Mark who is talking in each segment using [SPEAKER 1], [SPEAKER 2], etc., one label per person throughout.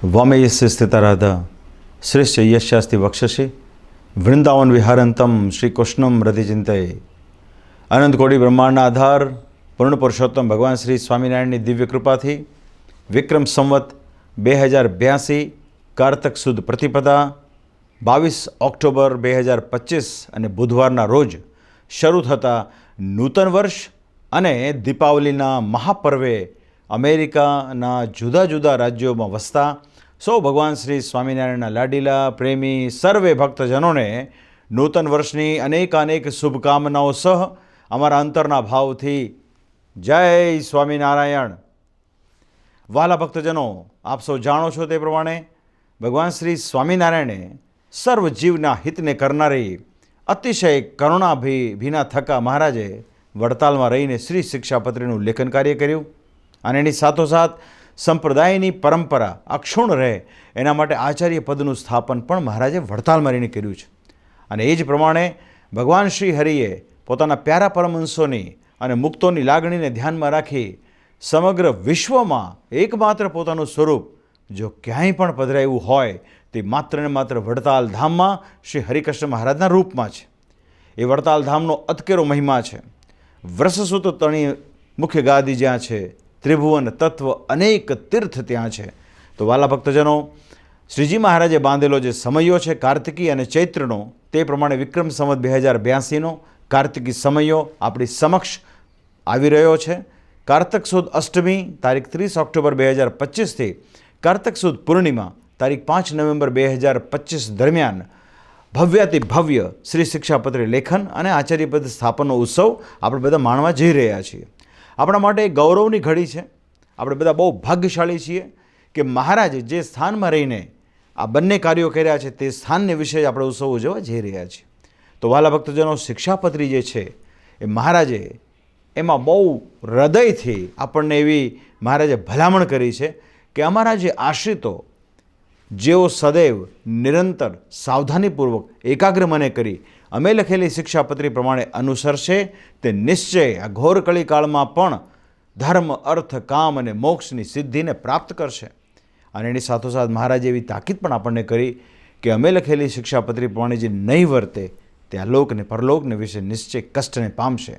[SPEAKER 1] वामयस्य स्थिता राधा श्रेष्ठ यशास्ति वक्षसि वृंदावन विहारंतम श्री कृष्णम रति चिंतये। अनंत कोटि ब्रह्मांडना आधार पूर्ण पुरुषोत्तम भगवान श्री स्वामिनारायणની દિવ્ય કૃપાથી વિક્રમ સંવત 2082 કારતક સુદ પ્રતિપદા 22 ઓક્ટોબર 2025 અને બુધવારના રોજ શરૂ થતા નૂતન વર્ષ અને દીપાવલીના મહાપર્વે અમેરિકાના જુદા જુદા રાજ્યોમાં વસતા સૌ ભગવાન શ્રી સ્વામિનારાયણના લાડીલા પ્રેમી સર્વે ભક્તજનોને નૂતન વર્ષની અનેકાનેક શુભકામનાઓ સહ અમારા અંતરના ભાવથી જય સ્વામિનારાયણ। વહાલા ભક્તજનો, આપ સૌ જાણો છો તે પ્રમાણે ભગવાન શ્રી સ્વામિનારાયણે સર્વ જીવના હિતને કરનારી અતિશય કરુણાભીના થકા મહારાજે વડતાલમાં રહીને શ્રી શિક્ષાપત્રીનું લેખન કાર્ય કર્યું અને એની સાથોસાથ સંપ્રદાયની પરંપરા અક્ષુણ રહે એના માટે આચાર્ય પદનું સ્થાપન પણ મહારાજે વડતાલમાં રહીને કર્યું છે। અને એ જ પ્રમાણે ભગવાન શ્રી હરિએ પોતાના પ્યારા પરમહંસોની અને મુક્તોની લાગણીને ધ્યાનમાં રાખી સમગ્ર વિશ્વમાં એકમાત્ર પોતાનું સ્વરૂપ જો ક્યાંય પણ પધરાયું હોય તે માત્ર ને માત્ર વડતાલ ધામમાં શ્રી હરિકૃષ્ણ મહારાજના રૂપમાં છે। એ વડતાલ ધામનો અતકેરો મહિમા છે। વ્રસસુત તણી મુખ્ય ગાદી જ્યાં છે, ત્રિભુવન તત્વ અનેક તીર્થ ત્યાં છે। તો વાલા ભક્તજનો, શ્રીજી મહારાજે બાંધેલો જે સમયો છે કાર્તિકી અને ચૈત્રનો, તે પ્રમાણે વિક્રમ સંવત 2082નો કાર્તિકી સમયો આપણી સમક્ષ આવી રહ્યો છે। કારતક સુદ અષ્ટમી તારીખ 30 ઓક્ટોબર 2025થી કારતક સુદ પૂર્ણિમા તારીખ 5 નવેમ્બર 2025 દરમિયાન ભવ્યાતિ ભવ્ય શ્રી શિક્ષાપત્રી લેખન અને આચાર્યપદ સ્થાપનનો ઉત્સવ આપણે બધા માણવા જઈ રહ્યા છીએ। આપણા માટે એક ગૌરવની ઘડી છે। આપણે બધા બહુ ભાગ્યશાળી છીએ કે મહારાજે જે સ્થાનમાં રહીને આ બંને કાર્યો કર્યા છે તે સ્થાનને વિશે આપણે ઉત્સવ ઉજવવા જઈ રહ્યા છીએ। તો વાલા ભક્તજનો, શિક્ષાપત્રી જે છે એ મહારાજે એમાં બહુ હૃદયથી આપણને એવી મહારાજે ભલામણ કરી છે કે અમારા જે આશ્રિતો જેઓ સદૈવ નિરંતર સાવધાનીપૂર્વક એકાગ્ર મને કરી અમે લખેલી શિક્ષાપત્રી પ્રમાણે અનુસરશે તે નિશ્ચય આ ઘોર કળીકાળમાં પણ ધર્મ, અર્થ, કામ અને મોક્ષની સિદ્ધિને પ્રાપ્ત કરશે। અને એની સાથોસાથ મહારાજે એવી તાકીદ પણ આપણને કરી કે અમે લખેલી શિક્ષાપત્રી પ્રમાણે જે નહીં વર્તે તે આ લોકને પરલોકને વિશે નિશ્ચય કષ્ટને પામશે।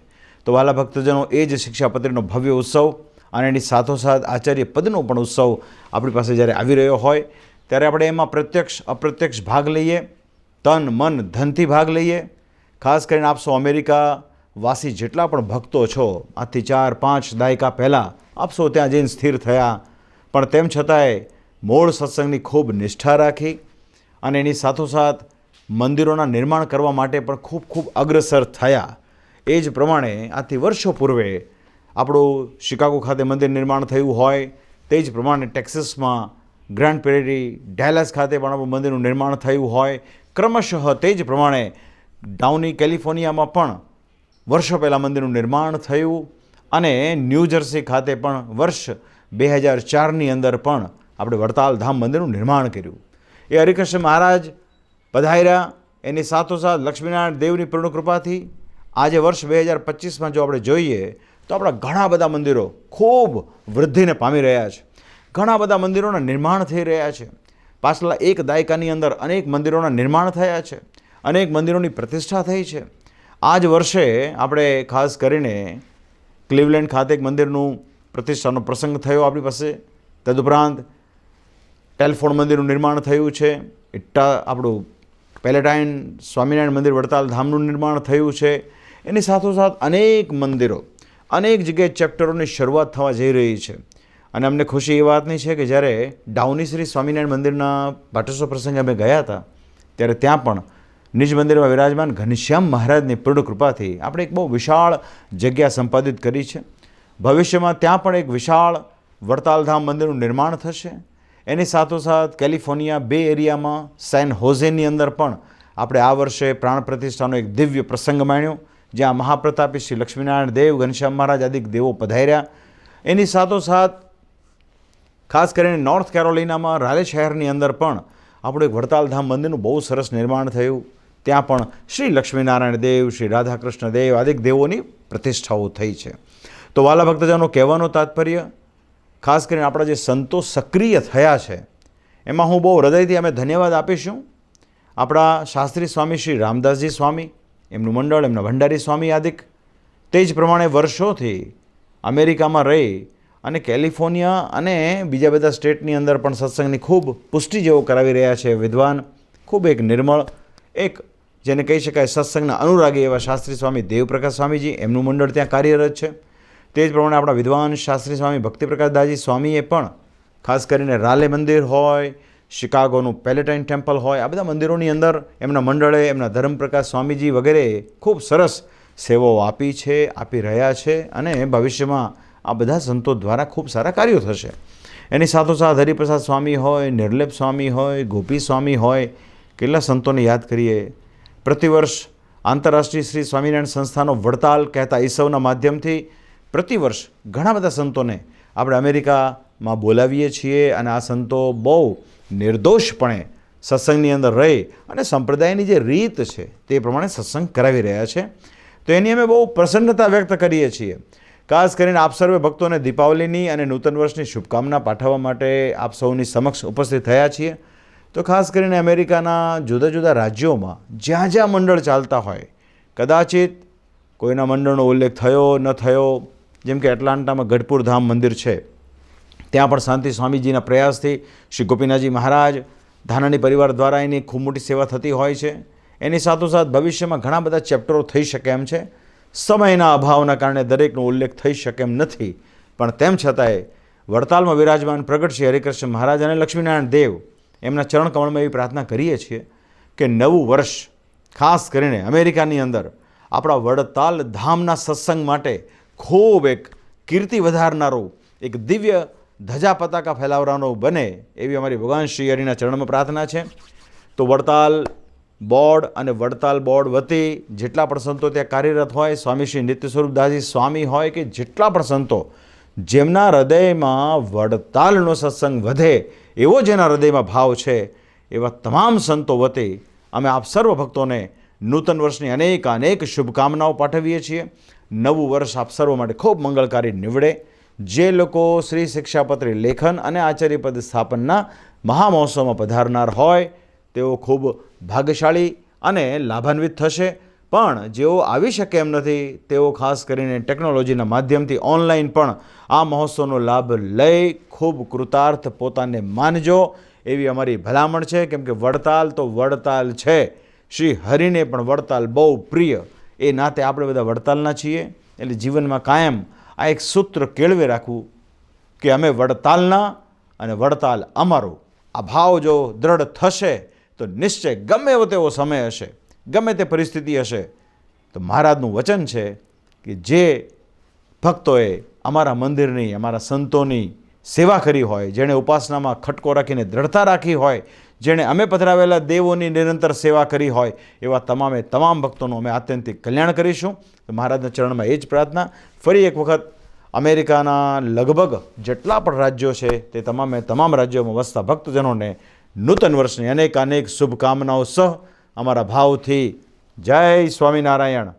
[SPEAKER 1] તો વાલા ભક્તજનો, એ જ શિક્ષાપત્રીનો ભવ્ય ઉત્સવ અને એની સાથોસાથ આચાર્ય પદનો પણ ઉત્સવ આપણી પાસે જ્યારે આવી રહ્યો હોય ત્યારે આપણે એમાં પ્રત્યક્ષ અપ્રત્યક્ષ ભાગ લઈએ, તન મન ધનથી ભાગ લઈએ। ખાસ કરીને આપ સૌ અમેરિકા વાસી જેટલા પણ ભક્તો છો, આજથી 4-5 દાયકા પહેલાં આપ સૌ ત્યાં જઈને સ્થિર થયા, પણ તેમ છતાંય મૂળ સત્સંગની ખૂબ નિષ્ઠા રાખી અને એની સાથોસાથ મંદિરોના નિર્માણ કરવા માટે પણ ખૂબ અગ્રસર થયા। એ જ પ્રમાણે આજથી વર્ષો પૂર્વે આપણું શિકાગો ખાતે મંદિર નિર્માણ થયું હોય, તે જ પ્રમાણે ટેક્સાસમાં ગ્રાન્ડ પ્રેરી, ડેલસ ખાતે પણ આપણું મંદિરનું નિર્માણ થયું હોય, ક્રમશઃ તે જ પ્રમાણે ડાઉની કેલિફોર્નિયામાં પણ વર્ષો પહેલાં મંદિરનું નિર્માણ થયું અને ન્યૂ જર્સી ખાતે પણ વર્ષ 2004ની અંદર પણ આપણે વડતાલ ધામ મંદિરનું નિર્માણ કર્યું। એ હરિકૃષ્ણ મહારાજ પધાર્યા, એની સાથોસાથ લક્ષ્મીનારાયણ દેવની પૂર્ણ કૃપાથી આજે વર્ષ 2025માં જો આપણે જોઈએ તો આપણા ઘણા બધા મંદિરો ખૂબ વૃદ્ધિને પામી રહ્યા છે। ઘણા બધા મંદિરોના નિર્માણ થઈ રહ્યા છે। પાછલા એક દાયકાની અંદર અનેક મંદિરોના નિર્માણ થયા છે, અનેક મંદિરોની પ્રતિષ્ઠા થઈ છે। આ જ વર્ષે આપણે ખાસ કરીને ક્લિવલેન્ડ ખાતે એક મંદિરનું પ્રતિષ્ઠાનો પ્રસંગ થયો આપણી પાસે। તદુપરાંત ટેલફોર્ડ મંદિરનું નિર્માણ થયું છે। આપણું પેલેટાઇન સ્વામિનારાયણ મંદિર વડતાલ ધામનું નિર્માણ થયું છે। એની સાથોસાથ અનેક મંદિરો, અનેક જગ્યાએ ચેપ્ટરોની શરૂઆત થવા જઈ રહી છે। અને અમને ખુશી એ વાતની છે કે જ્યારે ડાઉની શ્રી સ્વામિનારાયણ મંદિરના પાટોત્સવ પ્રસંગે અમે ગયા હતા ત્યારે ત્યાં પણ નિજ મંદિરમાં વિરાજમાન ઘનશ્યામ મહારાજની પૂર્ણ કૃપાથી આપણે એક બહુ વિશાળ જગ્યા સંપાદિત કરી છે। ભવિષ્યમાં ત્યાં પણ એક વિશાળ વડતાલ ધામ મંદિરનું નિર્માણ થશે। એની સાથોસાથ કેલિફોર્નિયા બે એરિયામાં સેન હોઝેની અંદર પણ આપણે આ વર્ષે પ્રાણ પ્રતિષ્ઠાનો એક દિવ્ય પ્રસંગ માણ્યો, જ્યાં મહાપ્રતાપી શ્રી લક્ષ્મીનારાયણ દેવ, ઘનશ્યામ મહારાજ આદિ દેવો પધાર્યા। એની સાથોસાથ ખાસ કરીને નોર્થ કેરોલિનામાં રાલે શહેરની અંદર પણ આપણું એક વડતાલ ધામ મંદિરનું બહુ સરસ નિર્માણ થયું। ત્યાં પણ શ્રી લક્ષ્મીનારાયણ દેવ, શ્રી રાધાકૃષ્ણ દેવ આદિ દેવોની પ્રતિષ્ઠાઓ થઈ છે। તો વાલા ભક્તજનો, કહેવાનો તાત્પર્ય ખાસ કરીને આપણા જે સંતો સક્રિય થયા છે એમાં હું બહુ હૃદયથી અમે ધન્યવાદ આપીશું આપણા શાસ્ત્રી સ્વામી શ્રી રામદાસજી સ્વામી, એમનું મંડળ, એમના ભંડારી સ્વામી આદિક. તે જ પ્રમાણે વર્ષોથી અમેરિકામાં રહી અને કેલિફોર્નિયા અને બીજા બધા સ્ટેટની અંદર પણ સત્સંગની ખૂબ પુષ્ટિ જેવો કરાવી રહ્યા છે વિદ્વાન, ખૂબ એક નિર્મળ, એક જેને કહી શકાય સત્સંગના અનુરાગી એવા શાસ્ત્રી સ્વામી દેવપ્રકાશ સ્વામીજી, એમનું મંડળ ત્યાં કાર્યરત છે. તે જ પ્રમાણે આપણા વિદ્વાન શાસ્ત્રી સ્વામી ભક્તિપ્રકાશદાસજી સ્વામીએ પણ ખાસ કરીને રાલે મંદિર હોય, શિકાગોનું પેલેટાઇન ટેમ્પલ હોય, આ બધા મંદિરોની અંદર એમના મંડળે, એમના ધર્મપ્રકાશ સ્વામીજી વગેરે ખૂબ સરસ સેવાઓ આપી છે, આપી રહ્યા છે અને ભવિષ્યમાં આ બધા સંતો દ્વારા ખૂબ સારા કાર્યો થશે. એની સાથોસાથ હરિપ્રસાદ સ્વામી હોય, નિર્લેપ સ્વામી હોય, ગોપી સ્વામી હોય, કેટલા સંતોને યાદ કરીએ. પ્રતિવર્ષ આંતરરાષ્ટ્રીય શ્રી સ્વામિનારાયણ સંસ્થાનો વડતાલ કહેતા ઈસવના માધ્યમથી પ્રતિવર્ષ ઘણા બધા સંતોને આપણે અમેરિકામાં બોલાવીએ છીએ અને આ સંતો બહુ નિર્દોષપણે સત્સંગની અંદર રહી અને સંપ્રદાયની જે રીત છે તે પ્રમાણે સત્સંગ કરાવી રહ્યા છે. તો એની અમે બહુ પ્રસન્નતા વ્યક્ત કરીએ છીએ. ખાસ કરીને આપ સર્વે ભક્તોને દીપાવલીની અને નૂતન વર્ષની શુભકામના પાઠવવા માટે આપ સૌની સમક્ષ ઉપસ્થિત થયા છીએ. તો ખાસ કરીને અમેરિકાના જુદા જુદા રાજ્યોમાં જ્યાં જ્યાં મંડળ ચાલતા હોય, કદાચિત કોઈના મંડળનો ઉલ્લેખ થયો ન થયો, જેમ કે એટલાન્ટામાં ગઢપુર ધામ મંદિર છે, ત્યાં પણ શાંતિ સ્વામીજીના પ્રયાસથી શ્રી ગોપીનાથજી મહારાજ ધાનાણી પરિવાર દ્વારા એની ખૂબ મોટી સેવા થતી હોય છે. એની સાથોસાથ ભવિષ્યમાં ઘણા બધા ચેપ્ટરો થઈ શકે એમ છે. સમયના અભાવના કારણે દરેકનો ઉલ્લેખ થઈ શકે એમ નથી, પણ તેમ છતાંય વડતાલમાં વિરાજમાન પ્રગટ શ્રી હરિકૃષ્ણ મહારાજ અને લક્ષ્મીનારાયણ દેવ એમના ચરણ કમળમાં એવી પ્રાર્થના કરીએ છીએ કે નવું વર્ષ ખાસ કરીને અમેરિકાની અંદર આપણા વડતાલ ધામના સત્સંગ માટે ખૂબ એક કીર્તિ વધારનારું, એક દિવ્ય ધજા પતાકા ફેલાવવાનો બને એવી અમારી ભગવાન શ્રી હરિના ચરણમાં પ્રાર્થના છે. તો વડતાલ બોર્ડ અને વડતાલ બોર્ડ વતી જેટલા પણ સંતો ત્યાં કાર્યરત હોય, સ્વામી શ્રી નિત્ય સ્વરૂપદાસજી સ્વામી હોય કે જેટલા પણ સંતો જેમના હૃદયમાં વડતાલનો સત્સંગ વધે એવો જેના હૃદયમાં ભાવ છે, એવા તમામ સંતો વતી અમે આપ સર્વ ભક્તોને નૂતન વર્ષની અનેક શુભકામનાઓ પાઠવીએ છીએ. નવું વર્ષ આપ સર્વ માટે ખૂબ મંગળકારી નીવડે. જે લોકો શ્રી શિક્ષાપત્રી લેખન અને આચાર્યપદ સ્થાપનના મહામહોત્સવમાં પધારનાર હોય તેઓ ખૂબ ભાગ્યશાળી અને લાભાન્વિત થશે. પણ જેઓ આવી શકે એમ નથી તેઓ ખાસ કરીને ટેકનોલોજીના માધ્યમથી ઓનલાઈન પણ આ મહોત્સવનો લાભ લઈ ખૂબ કૃતાર્થ પોતાને માનજો એવી અમારી ભલામણ છે. કેમ કે વડતાલ તો વડતાલ છે, શ્રી હરિને પણ વડતાલ બહુ પ્રિય. એ નાતે આપણે બધા વડતાલના છીએ, એટલે જીવનમાં કાયમ આ એક સૂત્ર કેળવે રાખવું કે અમે વડતાલના અને વડતાલ અમારું. આ ભાવ જો દ્રઢ થશે તો નિશ્ચય ગમે એવો તેવો સમય હશે, ગમે તે પરિસ્થિતિ હશે, તો મહારાજનું વચન છે કે જે ભક્તોએ અમારા મંદિરની, અમારા સંતોની સેવા કરી હોય, જેણે ઉપાસનામાં ખટકો રાખીને દ્રઢતા રાખી હોય, જેણે અમે પધરાવેલા દેવોની નિરંતર સેવા કરી હોય, એવા તમામે તમામ ભક્તોનું અમે આત્યંતિક કલ્યાણ કરીશું. તો મહારાજના ચરણમાં એ જ પ્રાર્થના. ફરી એક વખત અમેરિકાના લગભગ જેટલા પણ રાજ્યો છે તે તમામ રાજ્યોમાં વસતા ભક્તજનોને નૂતન વર્ષની અનેક શુભકામનાઓ સહ અમારા ભાવથી જય સ્વામિનારાયણ.